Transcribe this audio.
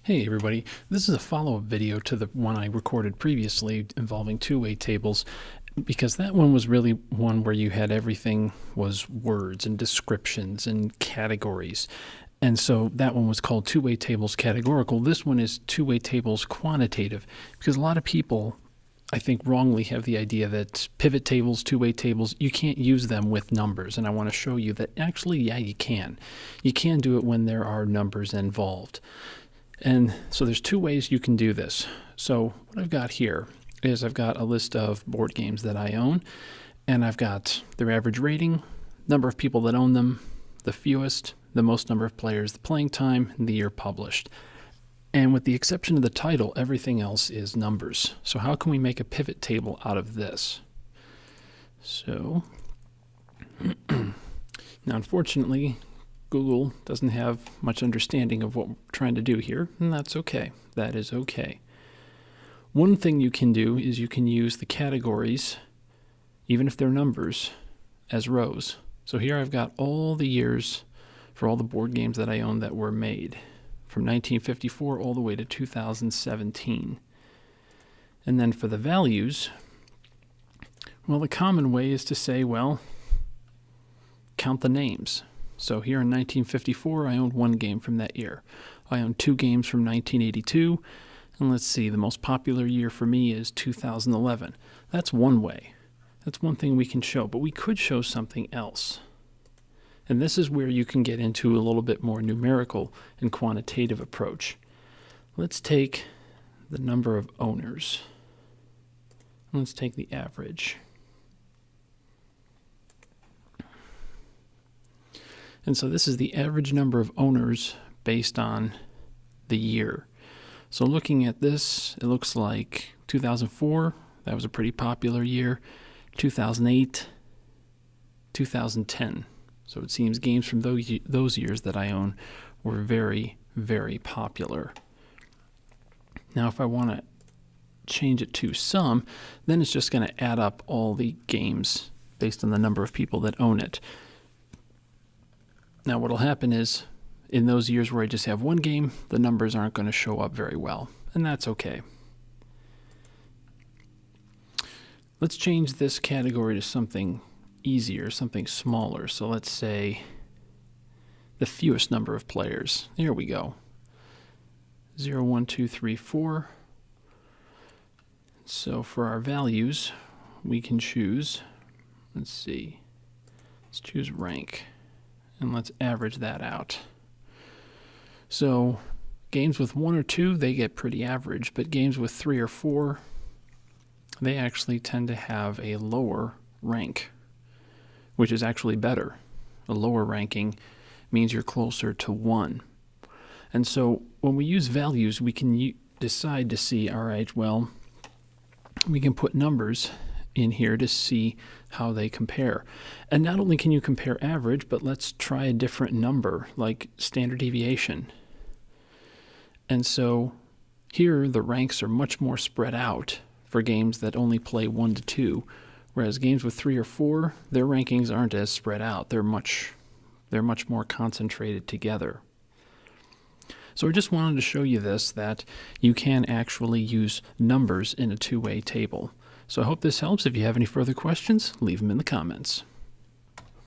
Hey everybody, this is a follow-up video to the one I recorded previously involving two-way tables, because that one was really one where you had everything was words and descriptions and categories. And so that one was called two-way tables categorical. This one is two-way tables quantitative, because a lot of people, I think, wrongly have the idea that pivot tables, two-way tables, you can't use them with numbers. And I want to show you that actually, yeah, you can. You can do it when there are numbers involved. And so there's two ways you can do this. So what I've got here is I've got a list of board games that I own, and I've got their average rating, number of people that own them, the fewest, the most number of players, the playing time, and the year published. And with the exception of the title, everything else is numbers. So how can we make a pivot table out of this? So now, unfortunately, Google doesn't have much understanding of what we're trying to do here, and that's okay. That is okay. One thing you can do is you can use the categories, even if they're numbers, as rows. So here I've got all the years for all the board games that I own that were made, from 1954 all the way to 2017. And then for the values, well, the common way is to say, well, count the names. So here in 1954, I owned one game from that year. I owned two games from 1982. And let's see, the most popular year for me is 2011. That's one way. That's one thing we can show. But we could show something else. And this is where you can get into a little bit more numerical and quantitative approach. Let's take the number of owners. Let's take the average. And so this is the average number of owners based on the year. So looking at this, it looks like 2004, that was a pretty popular year. 2008, 2010. So it seems games from those years that I own were very, very popular. Now if I want to change it to sum, then it's just going to add up all the games based on the number of people that own it. Now what will happen is, in those years where I just have one game, the numbers aren't going to show up very well, and that's okay. Let's change this category to something easier, something smaller. So let's say the fewest number of players. There we go. 0, 1, 2, 3, 4. So for our values, we can choose, let's see, let's choose rank. And let's average that out. So games with 1 or 2, they get pretty average, but games with 3 or 4, they actually tend to have a lower rank, which is actually better. A lower ranking means you're closer to 1. And so when we use values, we can decide to see, all right, well, we can put numbers in here to see how they compare. And not only can you compare average, but let's try a different number, like standard deviation. And so here the ranks are much more spread out for games that only play 1 to 2, whereas games with 3 or 4, their rankings aren't as spread out. They're much more concentrated together. So I just wanted to show you this, that you can actually use numbers in a two-way table. So I hope this helps. If you have any further questions, leave them in the comments.